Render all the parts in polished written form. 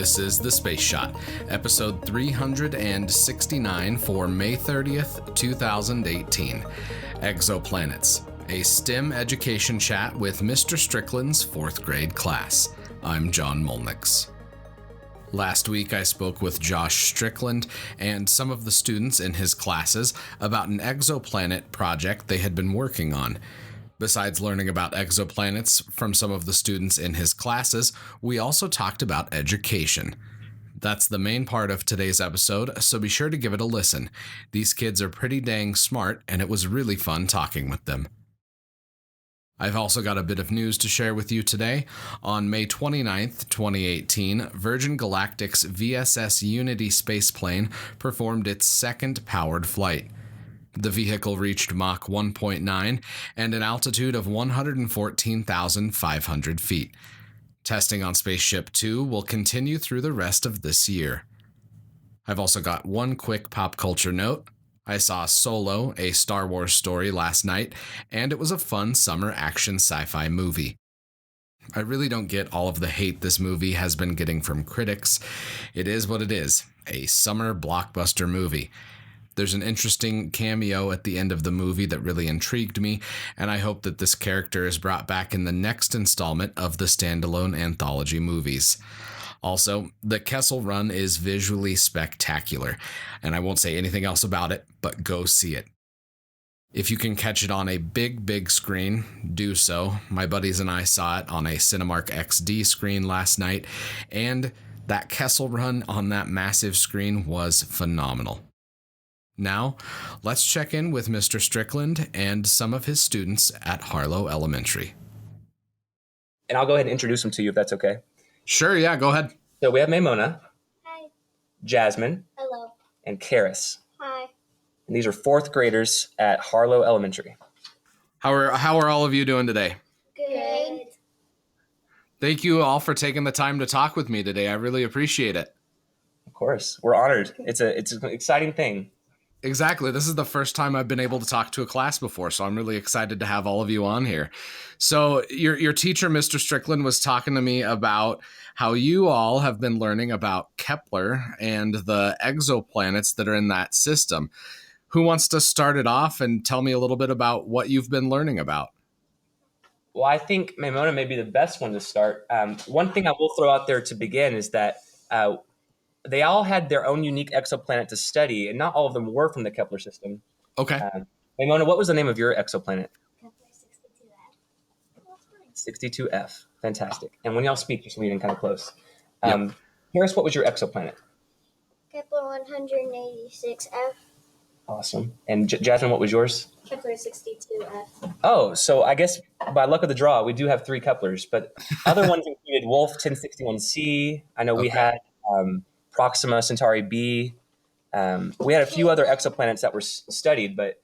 This is The Space Shot, episode 369 for May 30th, 2018. Exoplanets, a STEM education chat with Mr. Strickland's 4th grade class. I'm John Molnix. Last week, I spoke with Josh Strickland and some of the students in his classes about an exoplanet project they had been working on. Besides learning about exoplanets from some of the students in his classes, we also talked about education. That's the main part of today's episode, so be sure to give it a listen. These kids are pretty dang smart, and it was really fun talking with them. I've also got a bit of news to share with you today. On May 29th, 2018, Virgin Galactic's VSS Unity spaceplane performed its second powered flight. The vehicle reached Mach 1.9 and an altitude of 114,500 feet. Testing on Spaceship Two will continue through the rest of this year. I've also got one quick pop culture note. I saw Solo, a Star Wars story, last night, and it was a fun summer action sci-fi movie. I really don't get all of the hate this movie has been getting from critics. It is what it is, a summer blockbuster movie. There's an interesting cameo at the end of the movie that really intrigued me, and I hope that this character is brought back in the next installment of the standalone anthology movies. Also, the Kessel Run is visually spectacular, and I won't say anything else about it, but go see it. If you can catch it on a big screen, do so. My buddies and I saw it on a Cinemark XD screen last night, and that Kessel Run on that massive screen was phenomenal. Now, let's check in with Mr. Strickland and some of his students at Harlow Elementary. And I'll go ahead and introduce them to you if that's okay. Sure, yeah, go ahead. So we have Maimona. Hi. Jasmine. Hello. And Karis. Hi. And these are 4th graders at Harlow Elementary. How are all of you doing today? Good. Thank you all for taking the time to talk with me today. I really appreciate it. Of course. We're honored. It's an exciting thing. Exactly. This is the first time I've been able to talk to a class before, so I'm really excited to have all of you on here. So your teacher, Mr. Strickland, was talking to me about how you all have been learning about Kepler and the exoplanets that are in that system. Who wants to start it off and tell me a little bit about what you've been learning about? Well, I think Maimona may be the best one to start. One thing I will throw out there to begin is that they all had their own unique exoplanet to study, and not all of them were from the Kepler system. Okay. Maimona, what was the name of your exoplanet? Kepler 62F. 62F. Fantastic. And when y'all speak, just leaning kind of close. Yep. Harris, what was your exoplanet? Kepler 186F. Awesome. And Jasmine, what was yours? Kepler 62F. Oh, so I guess by luck of the draw, we do have 3 Keplers, but other ones included Wolf 1061C. I know we had Proxima Centauri B. We had a few other exoplanets that were studied, but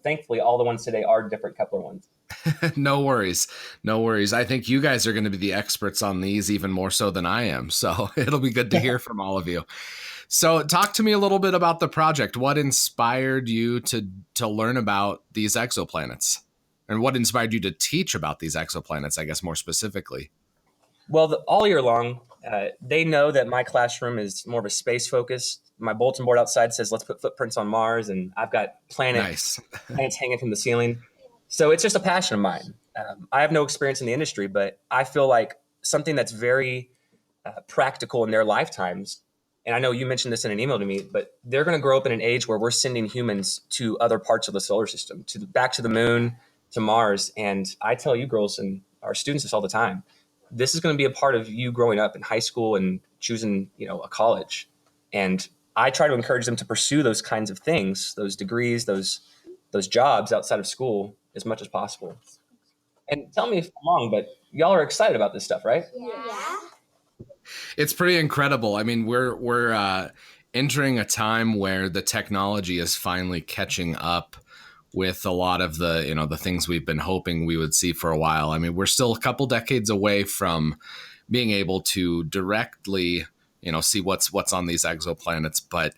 thankfully all the ones today are different Kepler ones. No worries. I think you guys are going to be the experts on these even more so than I am, so it'll be good to hear from all of you. So talk to me a little bit about the project. What inspired you to learn about these exoplanets? And what inspired you to teach about these exoplanets, I guess, more specifically? Well, all year long, they know that my classroom is more of a space focus. My bulletin board outside says, let's put footprints on Mars. And I've got planets hanging from the ceiling. So it's just a passion of mine. I have no experience in the industry, but I feel like something that's very practical in their lifetimes. And I know you mentioned this in an email to me, but they're going to grow up in an age where we're sending humans to other parts of the solar system, back to the moon, to Mars. And I tell you girls and our students this all the time. This is going to be a part of you growing up in high school and choosing, a college. And I try to encourage them to pursue those kinds of things, those degrees, those jobs outside of school as much as possible. And tell me if I'm wrong, but y'all are excited about this stuff, right? Yeah. It's pretty incredible. I mean, we're entering a time where the technology is finally catching up with a lot of the things we've been hoping we would see for a while. I mean, we're still a couple decades away from being able to directly, see what's on these exoplanets, but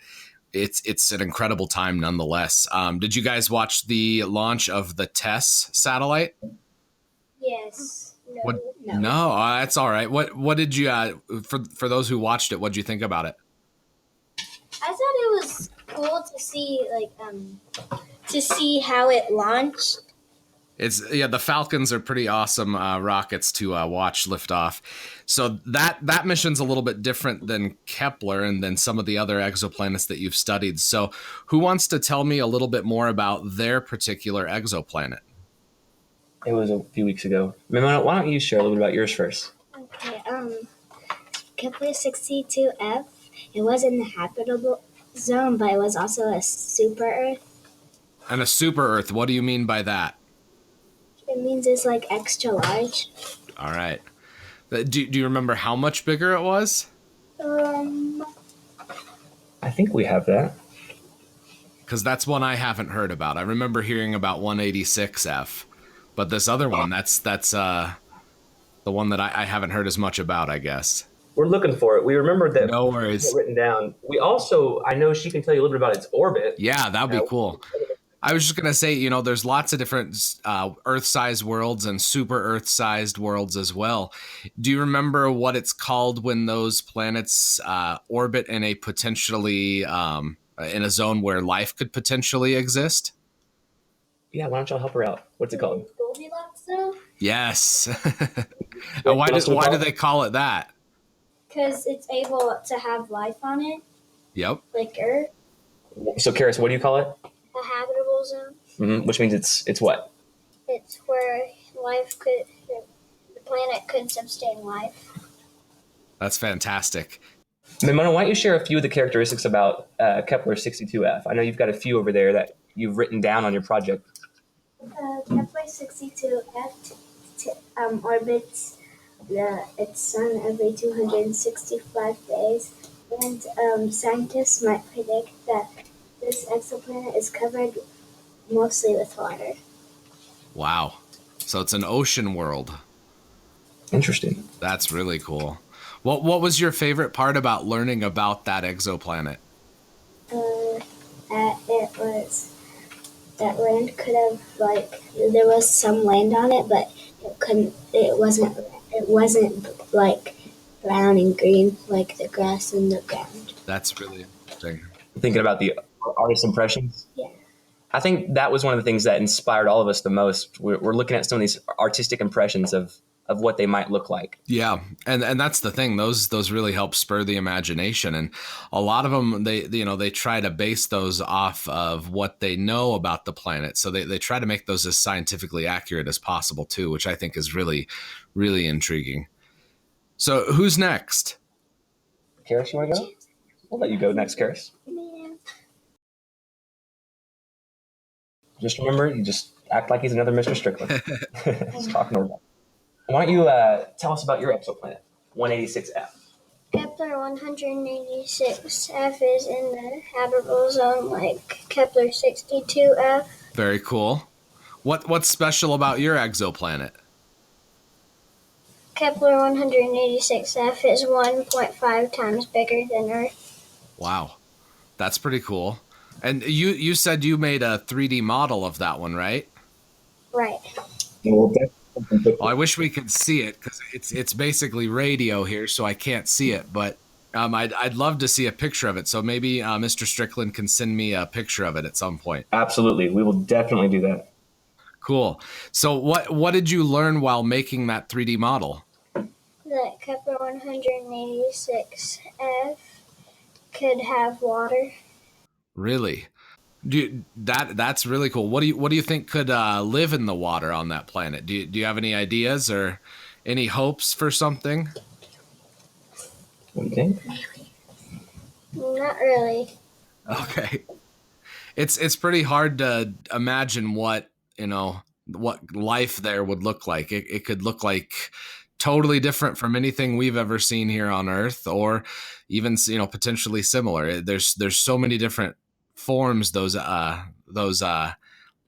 it's an incredible time nonetheless. Did you guys watch the launch of the TESS satellite? Yes. What? No. No, that's all right. What did you for those who watched it? What did you think about it? I thought it was cool to see how it launched. The Falcons are pretty awesome rockets to watch lift off. So that mission's a little bit different than Kepler and than some of the other exoplanets that you've studied. So who wants to tell me a little bit more about their particular exoplanet? It was a few weeks ago. Mimona, why don't you share a little bit about yours first? Okay. Kepler 62F. It was in the habitable zone, but it was also a super Earth. And a super Earth, what do you mean by that? It means it's like extra large. All right. Do you remember how much bigger it was? I think we have that. Because that's one I haven't heard about. I remember hearing about 186F, but this other one, that's the one that I haven't heard as much about, I guess. We're looking for it. We remembered that. No worries. Written down. We also, I know she can tell you a little bit about its orbit. Yeah, that'd be cool. I was just going to say, there's lots of different Earth-sized worlds and super Earth-sized worlds as well. Do you remember what it's called when those planets orbit in a potentially, in a zone where life could potentially exist? Yeah, why don't y'all help her out? What's it called? Goldilocks zone? Yes. Why do they call it that? Because it's able to have life on it. Yep. Like Earth. So, Karis, what do you call it? A habitable zone. Mm-hmm. Which means it's what? It's where the planet could sustain life. That's fantastic. Mimona, why don't you share a few of the characteristics about Kepler 62F? I know you've got a few over there that you've written down on your project. Kepler 62F orbits its sun every 265 days, and scientists might predict that this exoplanet is covered mostly with water. Wow. So it's an ocean world. Interesting. That's really cool. What was your favorite part about learning about that exoplanet? That land could have, there was some land on it, but it wasn't like brown and green like the grass in the ground. That's really interesting. Thinking about the artist's impressions? Yeah. I think that was one of the things that inspired all of us the most. We're looking at some of these artistic impressions of what they might look like. Yeah, and that's the thing. Those really help spur the imagination, and a lot of them they try to base those off of what they know about the planet. So they try to make those as scientifically accurate as possible too, which I think is really, really intriguing. So who's next? Karis, you want to go? We'll let you go next, Karis. Yeah. Just remember, you just act like he's another Mr. Strickland. Just talk normal. Why don't you tell us about your exoplanet, 186F? Kepler 186F is in the habitable zone like Kepler 62F. Very cool. What's special about your exoplanet? Kepler 186F is 1.5 times bigger than Earth. Wow, that's pretty cool. And you said you made a 3D model of that one, right? Right. Well, I wish we could see it because it's basically radio here, so I can't see it. But I'd love to see a picture of it. So maybe Mr. Strickland can send me a picture of it at some point. Absolutely, we will definitely do that. Cool. So what did you learn while making that 3D model? That Kepler 186F could have water. Really? That's really cool. What do you think could live in the water on that planet? Do you have any ideas or any hopes for something? Okay. Not really. Okay. It's pretty hard to imagine what life there would look like. It could look like totally different from anything we've ever seen here on Earth, or even potentially similar. There's so many different forms those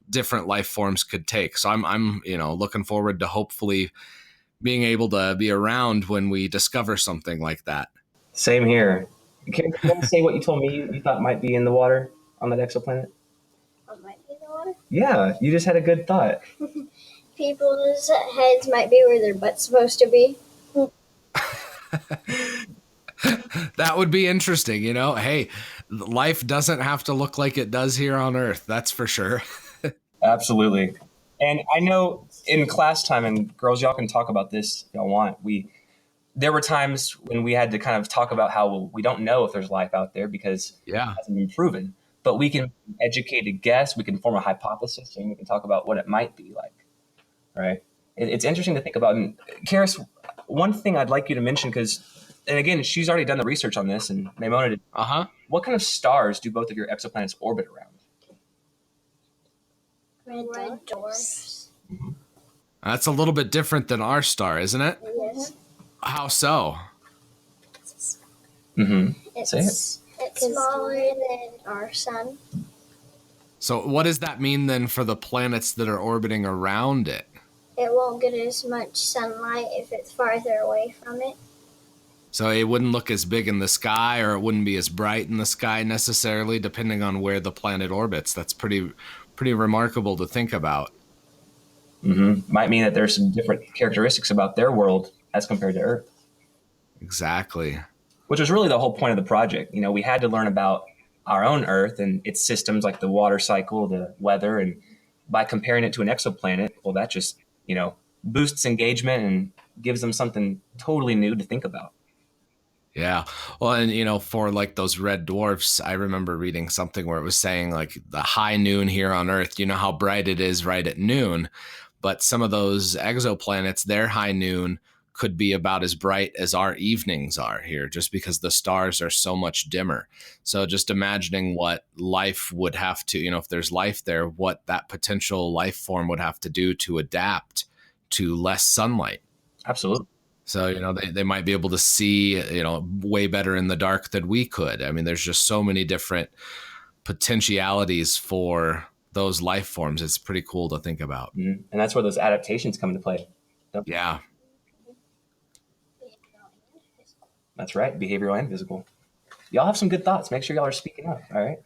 different life forms could take. So I'm looking forward to hopefully being able to be around when we discover something like that. Same here. Can you say what you told me you thought might be in the water on that exoplanet? What might be in the water? Yeah, you just had a good thought. people's heads might be where their butt's supposed to be. That would be interesting, you know? Hey, life doesn't have to look like it does here on Earth, that's for sure. Absolutely. And I know in class time, and girls, y'all can talk about this if y'all want. There were times when we had to kind of talk about how we don't know if there's life out there because it hasn't been proven. But we can educate a guess, we can form a hypothesis, and we can talk about what it might be like, right? It's interesting to think about. And Karis, one thing I'd like you to mention, and again, she's already done the research on this, and Maimona did. What kind of stars do both of your exoplanets orbit around? Red dwarfs. Mm-hmm. That's a little bit different than our star, isn't it? Yes. How so? Mm-hmm. It's smaller than our sun. So what does that mean then for the planets that are orbiting around it? It won't get as much sunlight if it's farther away from it. So it wouldn't look as big in the sky, or it wouldn't be as bright in the sky necessarily, depending on where the planet orbits. That's pretty remarkable to think about. Mm-hmm. Might mean that there's some different characteristics about their world as compared to Earth. Exactly. Which was really the whole point of the project. You know, we had to learn about our own Earth and its systems like the water cycle, the weather, and by comparing it to an exoplanet, well, that just, boosts engagement and gives them something totally new to think about. Yeah. Well, and, for like those red dwarfs, I remember reading something where it was saying like the high noon here on Earth, you know how bright it is right at noon, but some of those exoplanets, their high noon could be about as bright as our evenings are here, just because the stars are so much dimmer. So just imagining what life would have to, if there's life there, what that potential life form would have to do to adapt to less sunlight. Absolutely. So, they might be able to see, way better in the dark than we could. I mean, there's just so many different potentialities for those life forms. It's pretty cool to think about. Mm-hmm. And that's where those adaptations come into play. Yeah. That's right. Behavioral and physical. Y'all have some good thoughts. Make sure y'all are speaking up. All right.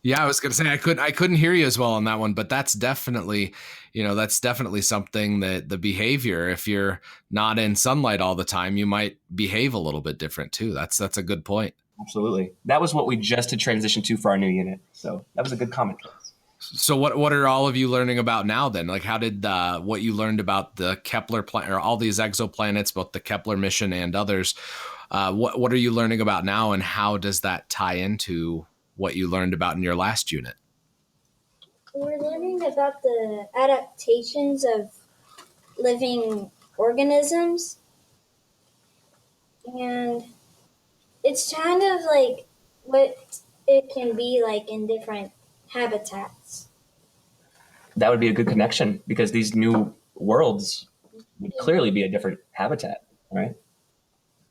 Yeah, I was going to say I couldn't hear you as well on that one, but that's definitely, something that the behavior, if you're not in sunlight all the time, you might behave a little bit different too. That's a good point. Absolutely. That was what we just had transitioned to for our new unit. So that was a good comment. So what are all of you learning about now then? Like how did what you learned about the Kepler or all these exoplanets, both the Kepler mission and others, what are you learning about now, and how does that tie into what you learned about in your last unit? We're learning about the adaptations of living organisms, and it's kind of like what it can be like in different habitats. That would be a good connection, because these new worlds would clearly be a different habitat, right?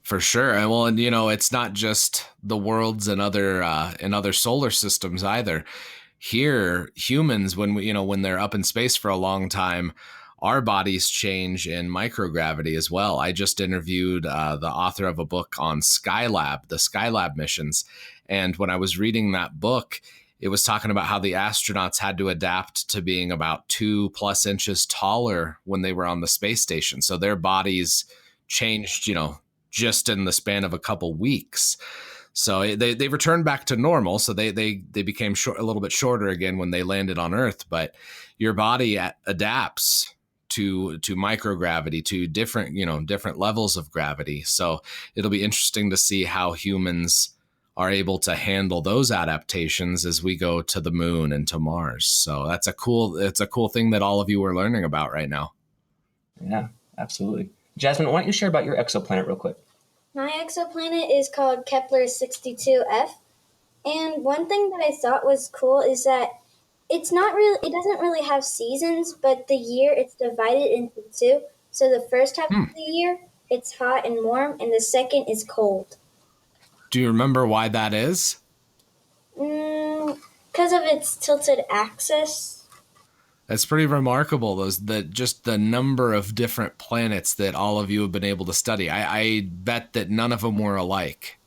For sure. Well, and it's not just the worlds and other solar systems either. Here, humans, when they're up in space for a long time, our bodies change in microgravity as well. I just interviewed the author of a book on the Skylab missions. And when I was reading that book, it was talking about how the astronauts had to adapt to being about 2+ inches taller when they were on the space station. So their bodies changed, just in the span of a couple weeks. So they returned back to normal. So they became a little bit shorter again when they landed on Earth. But your body adapts to microgravity, to different levels of gravity. So it'll be interesting to see how humans are able to handle those adaptations as we go to the moon and to Mars. So it's a cool thing that all of you are learning about right now. Yeah, absolutely. Jasmine, why don't you share about your exoplanet real quick? My exoplanet is called Kepler 62F. And one thing that I thought was cool is that it doesn't really have seasons, but the year it's divided into two. So the first half of the year, it's hot and warm, and the second is cold. Do you remember why that is? Because of its tilted axis. That's pretty remarkable. Just the number of different planets that all of you have been able to study. I bet that none of them were alike.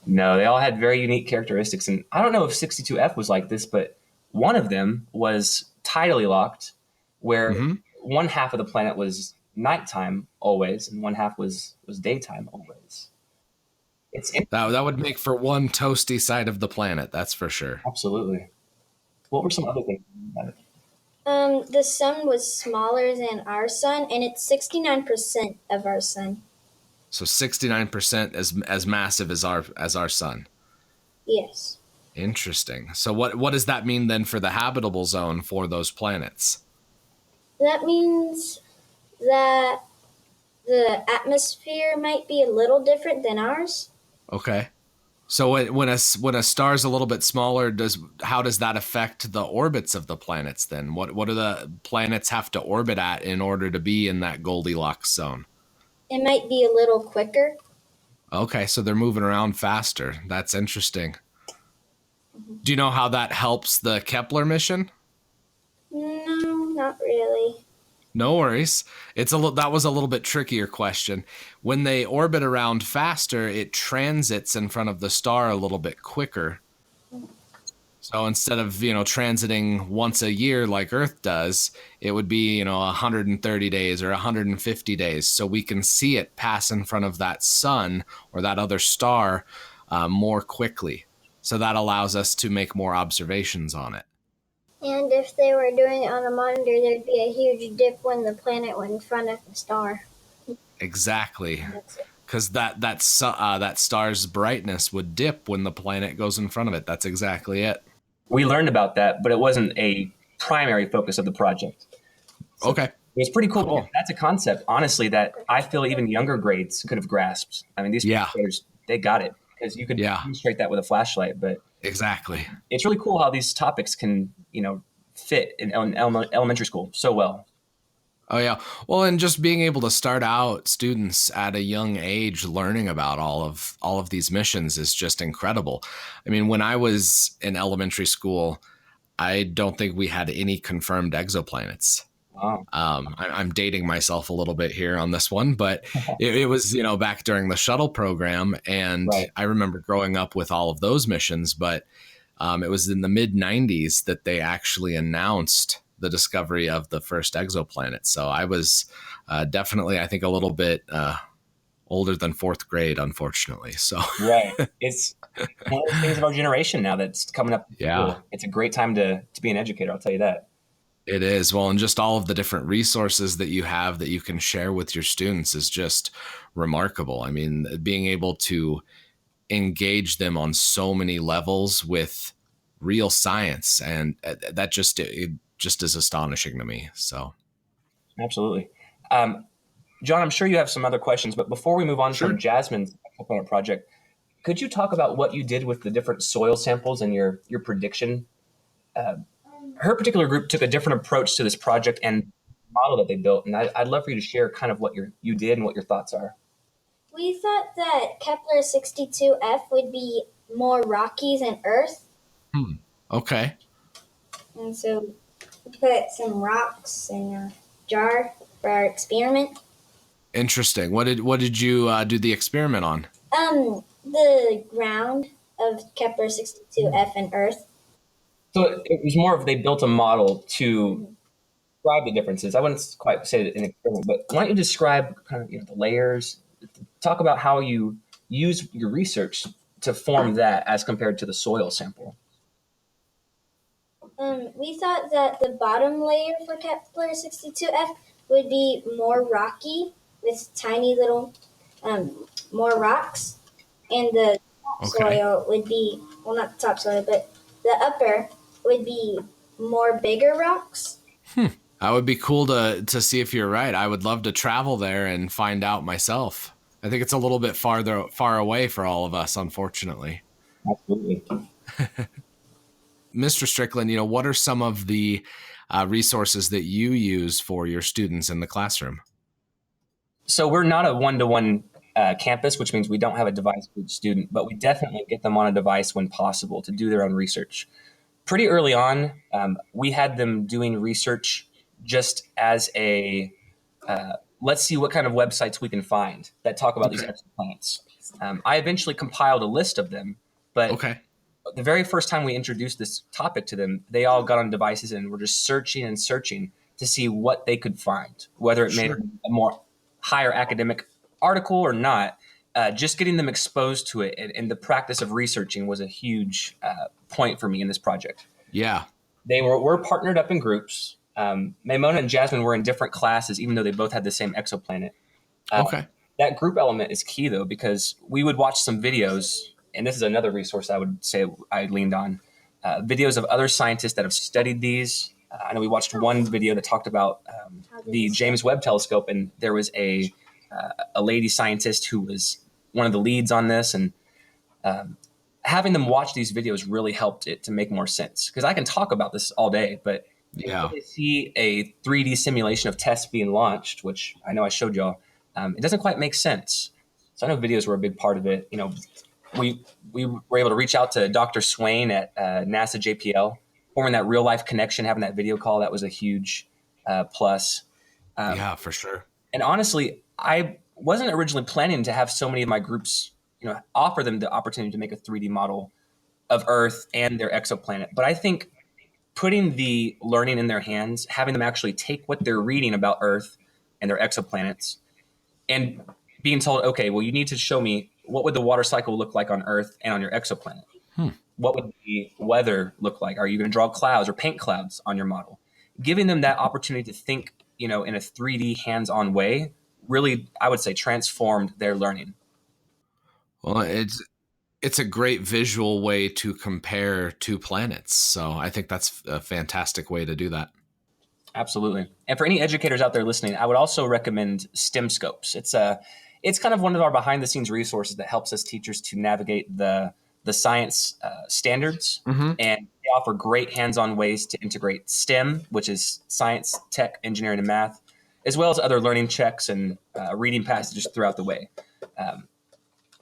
No, they all had very unique characteristics. And I don't know if 62F was like this, but one of them was tidally locked where Mm-hmm. one half of the planet was nighttime always, and one half was daytime always. That would make for one toasty side of the planet, that's for sure. Absolutely. What were some other things about it? The sun was smaller than our sun, and it's 69% of our sun. So 69% as massive as our sun. Yes. Interesting. So what does that mean then for the habitable zone for those planets? That means that the atmosphere might be a little different than ours. Okay. So when a star's a little bit smaller, how does that affect the orbits of the planets then? What do the planets have to orbit at in order to be in that Goldilocks zone? It might be a little quicker. Okay, so they're moving around faster. That's interesting. Do you know how that helps the Kepler mission? No, not really. No worries. That was a little bit trickier question. When they orbit around faster, it transits in front of the star a little bit quicker. So instead of, transiting once a year like Earth does, it would be, 130 days or 150 days. So we can see it pass in front of that sun or that other star more quickly. So that allows us to make more observations on it. And if they were doing it on a monitor, there'd be a huge dip when the planet went in front of the star. Exactly. Because that star's brightness would dip when the planet goes in front of it. That's exactly it. We learned about that, but it wasn't a primary focus of the project. So okay. It was pretty cool. That's a concept, honestly, that I feel even younger grades could have grasped. I mean, these players, they got it. Because you could demonstrate that with a flashlight. But exactly. It's really cool how these topics can, fit in elementary school so well. Oh, yeah. Well, and just being able to start out students at a young age learning about all of these missions is just incredible. I mean, when I was in elementary school, I don't think we had any confirmed exoplanets. Wow. I'm dating myself a little bit here on this one, but it was, back during the shuttle program. And right. I remember growing up with all of those missions, but it was in the mid-90s that they actually announced the discovery of the first exoplanet. So I was definitely, I think, a little bit older than fourth grade, unfortunately. So right. It's one of the things of our generation now that's coming up. Yeah. It's a great time to be an educator, I'll tell you that. It is. Well, and just all of the different resources that you have that you can share with your students is just remarkable. I mean, being able to engage them on so many levels with real science, and that just is astonishing to me. So, absolutely. John, I'm sure you have some other questions, but before we move on to Jasmine's exoplanet project, could you talk about what you did with the different soil samples and your prediction? Her particular group took a different approach to this project and model that they built, and I'd love for you to share kind of what you did and what your thoughts are. We thought that Kepler 62F would be more rocky than Earth. Okay. And so we put some rocks in a jar for our experiment. Interesting. What did you do the experiment on? The ground of Kepler 62F and Earth. So it was more of they built a model to describe the differences. I wouldn't quite say an experiment, but why don't you describe kind of the layers? Talk about how you use your research to form that as compared to the soil sample. We thought that the bottom layer for Kepler 62F would be more rocky with tiny little more rocks, and the topsoil would be, well, not the topsoil, but the upper would be more bigger rocks. That would be cool to see if you're right. I would love to travel there and find out myself. I think it's a little bit far away for all of us, unfortunately. Absolutely. Mr. Strickland, what are some of the resources that you use for your students in the classroom? So we're not a one-to-one campus, which means we don't have a device for each student, but we definitely get them on a device when possible to do their own research. Pretty early on, we had them doing research just as a, let's see what kind of websites we can find that talk about these exoplanets. I eventually compiled a list of them, but the very first time we introduced this topic to them, they all got on devices and were just searching and searching. to see what they could find, whether it made a more higher academic article or not. Just getting them exposed to it and the practice of researching was a huge point for me in this project. Yeah. We're partnered up in groups. Maimona and Jasmine were in different classes, even though they both had the same exoplanet. Okay. That group element is key, though, because we would watch some videos, and this is another resource I would say I leaned on, videos of other scientists that have studied these. I know we watched one video that talked about the James Webb Telescope, and there was a lady scientist who was one of the leads on this, and having them watch these videos really helped it to make more sense. Because I can talk about this all day, but yeah, they see a 3D simulation of tests being launched, which I know I showed y'all. It doesn't quite make sense. So I know videos were a big part of it. You know, we were able to reach out to Dr. Swain at NASA JPL, forming that real life connection, having that video call. That was a huge plus. Yeah, for sure. And honestly, I wasn't originally planning to have so many of my groups, you know, offer them the opportunity to make a 3D model of Earth and their exoplanet. But I think putting the learning in their hands, having them actually take what they're reading about Earth and their exoplanets and being told, okay, well, you need to show me what would the water cycle look like on Earth and on your exoplanet? What would the weather look like? Are you going to draw clouds or paint clouds on your model? Giving them that opportunity to think, you know, in a 3D hands-on way really, I would say, transformed their learning. Well, it's a great visual way to compare two planets. So I think that's a fantastic way to do that. Absolutely. And for any educators out there listening, I would also recommend STEM Scopes. It's kind of one of our behind the scenes resources that helps us teachers to navigate the science standards. And they offer great hands-on ways to integrate STEM, which is science, tech, engineering, and math, as well as other learning checks and reading passages throughout the way.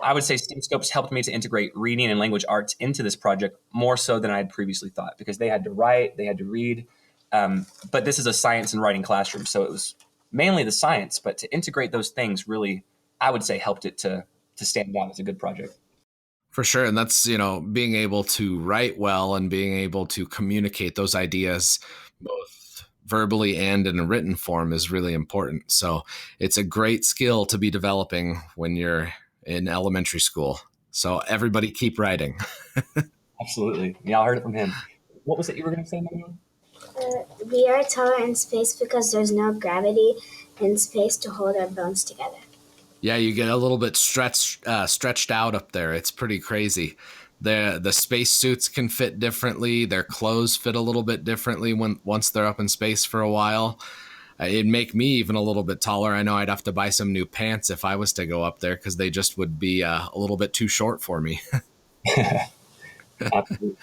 I would say STEM Scopes helped me to integrate reading and language arts into this project more so than I had previously thought, because they had to write, they had to read. But this is a science and writing classroom, so it was mainly the science, but to integrate those things really, I would say, helped it to stand out as a good project. For sure. And that's, you know, being able to write well and being able to communicate those ideas both verbally and in a written form is really important. So it's a great skill to be developing when you're in elementary school. So everybody keep writing. Absolutely. Yeah, I heard it from him. What was it you were going to say, Manuel? We are taller in space because there's no gravity in space to hold our bones together. Yeah, you get a little bit stretched out up there. It's pretty crazy. The space suits can fit differently. Their clothes fit a little bit differently once they're up in space for a while. It'd make me even a little bit taller. I know I'd have to buy some new pants if I was to go up there because they just would be a little bit too short for me. Absolutely.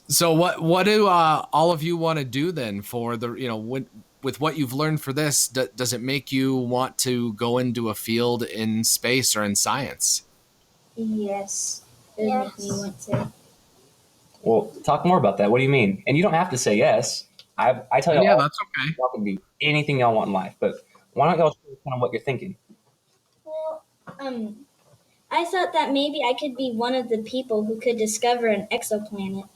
So what do all of you want to do then for the, you know, with what you've learned for this, does it make you want to go into a field in space or in science? Yes. It would make me want to. Well, talk more about that. What do you mean? And you don't have to say yes. I tell you, yeah, that's okay. Y'all can do anything y'all want in life, but why don't y'all share kind of what you're thinking? Well, I thought that maybe I could be one of the people who could discover an exoplanet.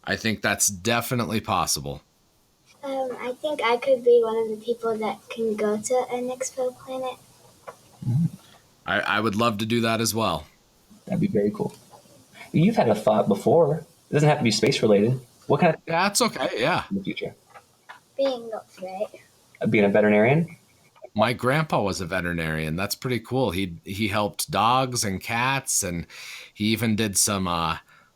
I think that's definitely possible. I think I could be one of the people that can go to an exoplanet. I would love to do that as well. That'd be very cool. You've had a thought before. It doesn't have to be space related. What kind of Yeah, that's okay. Yeah. in the future? Being a vet. Being a veterinarian? My grandpa was a veterinarian. That's pretty cool. He helped dogs and cats, and he even did some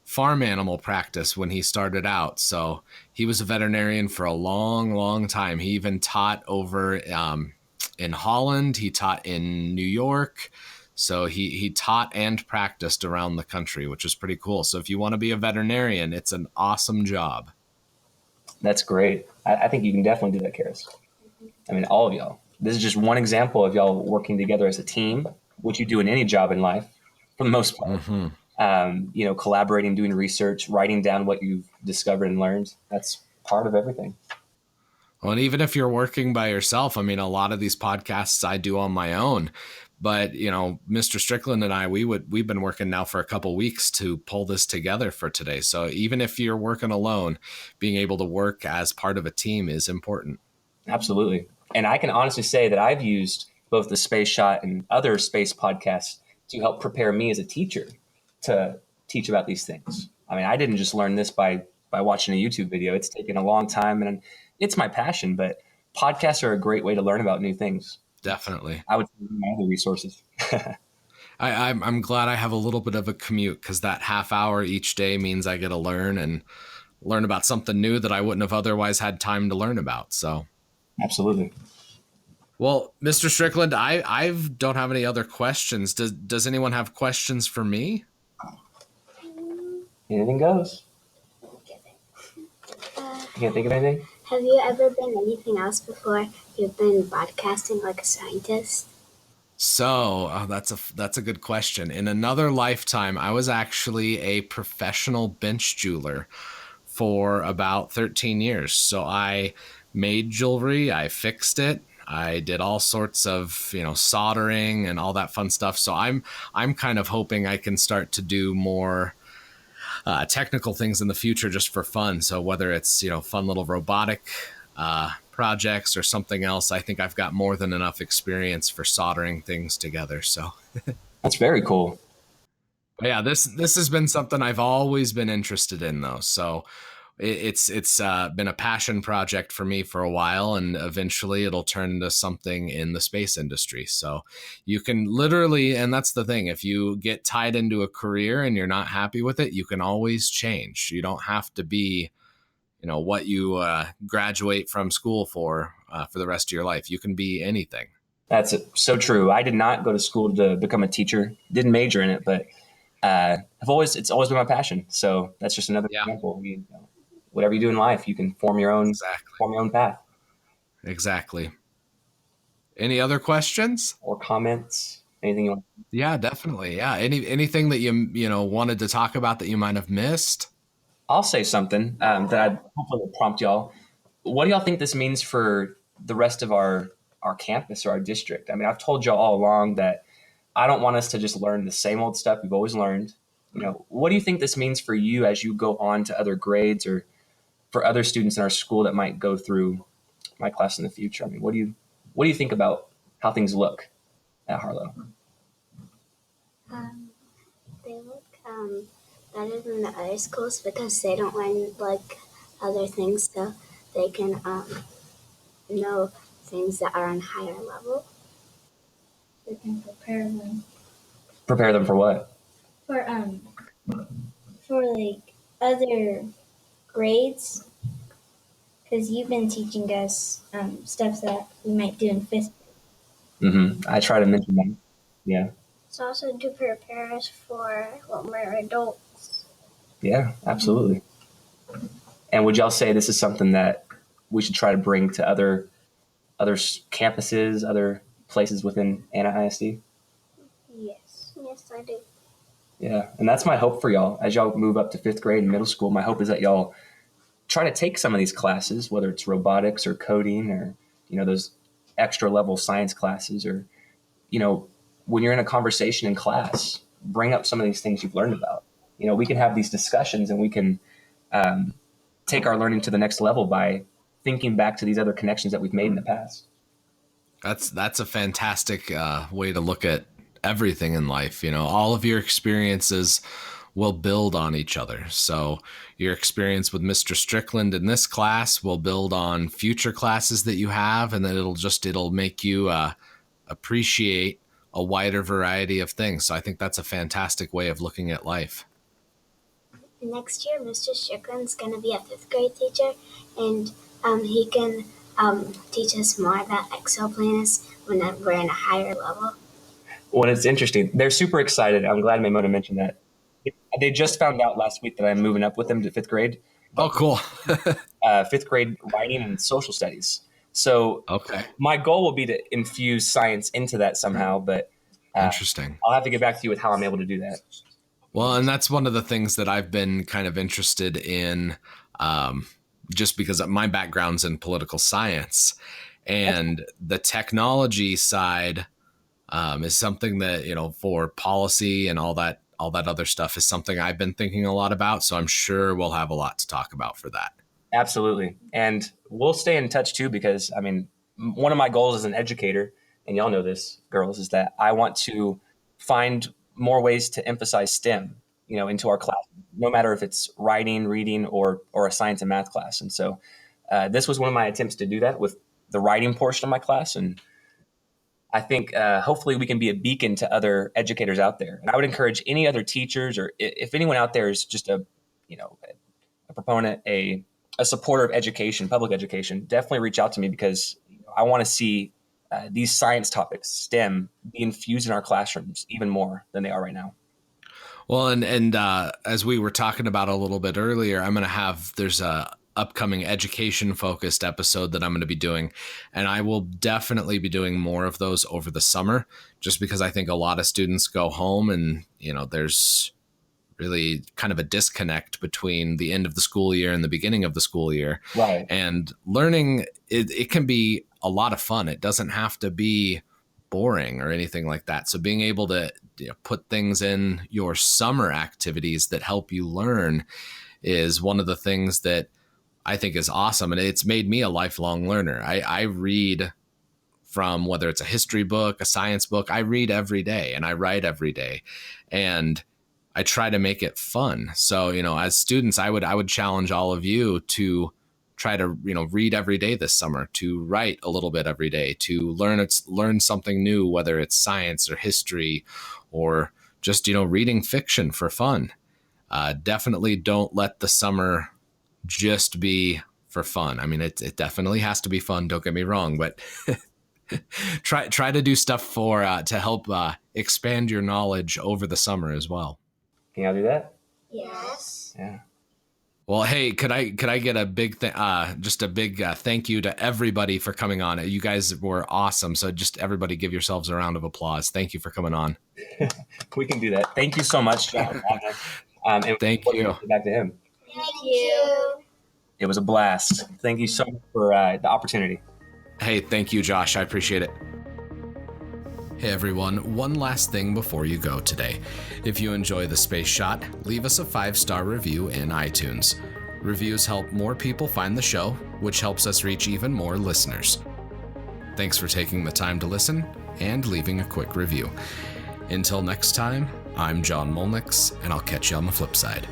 farm animal practice when he started out. So he was a veterinarian for a long, long time. He even taught over in Holland. He taught in New York. So he taught and practiced around the country, which is pretty cool. So if you want to be a veterinarian, it's an awesome job. That's great. I think you can definitely do that, Karis. I mean, all of y'all. This is just one example of y'all working together as a team, which you do in any job in life, for the most part. You know, collaborating, doing research, writing down what you've discovered and learned. That's part of everything. Well, and even if you're working by yourself, I mean, a lot of these podcasts I do on my own, but Mr. Strickland and I, we've been working now for a couple weeks to pull this together for today. So even if you're working alone, being able to work as part of a team is important. Absolutely. And I can honestly say that I've used both the Space Shot and other space podcasts to help prepare me as a teacher to teach about these things. I mean, I didn't just learn this by watching a YouTube video. It's taken a long time, and it's my passion, but podcasts are a great way to learn about new things. Definitely. I would say my other resources. I'm glad I have a little bit of a commute, because that half hour each day means I get to learn about something new that I wouldn't have otherwise had time to learn about. So absolutely. Well, Mr. Strickland, I don't have any other questions. Does anyone have questions for me? Anything goes. You can't think of anything? Have you ever been anything else before you've been broadcasting like a scientist? So that's a good question. In another lifetime, I was actually a professional bench jeweler for about 13 years. So I made jewelry, I fixed it, I did all sorts of soldering and all that fun stuff. So I'm kind of hoping I can start to do more technical things in the future just for fun. So whether it's fun little robotic projects or something else, I think I've got more than enough experience for soldering things together. So that's very cool. But yeah, this has been something I've always been interested in, though. So it's been a passion project for me for a while, and eventually it'll turn into something in the space industry. So you can literally, and that's the thing, if you get tied into a career and you're not happy with it, you can always change. You don't have to be what you graduate from school for the rest of your life. You can be anything. That's so true. I did not go to school to become a teacher. Didn't major in it, but it's always been my passion. So that's just another example. Whatever you do in life, you can form your own path. Exactly. Any other questions or comments? Anything you want? Yeah, definitely. Yeah. Anything that you wanted to talk about that you might have missed? I'll say something that I hopefully will prompt y'all. What do y'all think this means for the rest of our campus or our district? I mean, I've told y'all all along that I don't want us to just learn the same old stuff we've always learned. What do you think this means for you as you go on to other grades or for other students in our school that might go through my class in the future? I mean, what do you think about how things look at Harlow? They look better than the other schools because they don't learn like other things, so they can know things that are on higher level. They can prepare them. Prepare them for what? For like other grades, because you've been teaching us stuff that we might do in fifth grade. Mm-hmm. I try to mention that. Yeah. It's also to prepare us for when we're adults. Yeah, absolutely. And would y'all say this is something that we should try to bring to other campuses, other places within Anna ISD? Yes, I do. Yeah, and that's my hope for y'all. As y'all move up to fifth grade and middle school, my hope is that y'all try to take some of these classes, whether it's robotics or coding or, those extra level science classes, or, when you're in a conversation in class, bring up some of these things you've learned about. We can have these discussions and we can take our learning to the next level by thinking back to these other connections that we've made in the past. That's a fantastic way to look at everything in life. All of your experiences will build on each other. So your experience with Mr. Strickland in this class will build on future classes that you have, and then it'll make you appreciate a wider variety of things. So I think that's a fantastic way of looking at life. Next year, Mr. Strickland's going to be a fifth grade teacher, and he can teach us more about exoplanets when we're in a higher level. Well, it's interesting. They're super excited. I'm glad Mailto mentioned that. They just found out last week that I'm moving up with them to fifth grade. Oh, cool. Fifth grade writing and social studies. So my goal will be to infuse science into that somehow, but interesting. I'll have to get back to you with how I'm able to do that. Well, and that's one of the things that I've been kind of interested in just because my background's in political science, and the technology side is something that, for policy and all that other stuff is something I've been thinking a lot about. So I'm sure we'll have a lot to talk about for that. Absolutely. And we'll stay in touch too, because one of my goals as an educator, and y'all know this, girls, is that I want to find more ways to emphasize STEM, into our class, no matter if it's writing, reading, or a science and math class. And so this was one of my attempts to do that with the writing portion of my class. And I think hopefully we can be a beacon to other educators out there. And I would encourage any other teachers, or if anyone out there is just a proponent, a supporter of education, public education, definitely reach out to me, because I want to see these science topics, STEM, be infused in our classrooms even more than they are right now. Well, and as we were talking about a little bit earlier, there's a upcoming education focused episode that I'm going to be doing, and I will definitely be doing more of those over the summer, just because I think a lot of students go home and, there's really kind of a disconnect between the end of the school year and the beginning of the school year. Right. And learning, it can be a lot of fun. It doesn't have to be boring or anything like that. So being able to put things in your summer activities that help you learn is one of the things that I think is awesome. And it's made me a lifelong learner. I read, from whether it's a history book, a science book, I read every day and I write every day. And I try to make it fun. So, as students, I would challenge all of you to try to, read every day this summer, to write a little bit every day, to learn something new, whether it's science or history or just, reading fiction for fun. Definitely don't let the summer just be for fun. It definitely has to be fun. Don't get me wrong, but try to do stuff to help expand your knowledge over the summer as well. Can y'all do that? Yes. Yeah. Well, hey, could I get a big thank you to everybody for coming on? You guys were awesome. So just everybody give yourselves a round of applause. Thank you for coming on. We can do that. Thank you so much, John. And thank you. Back to him. Thank you. It was a blast. Thank you so much for the opportunity. Hey, thank you, Josh. I appreciate it. Hey everyone, one last thing before you go today. If you enjoy the Space Shot, leave us a 5-star review in iTunes. Reviews help more people find the show, which helps us reach even more listeners. Thanks for taking the time to listen and leaving a quick review. Until next time, I'm John Molnix, and I'll catch you on the flip side.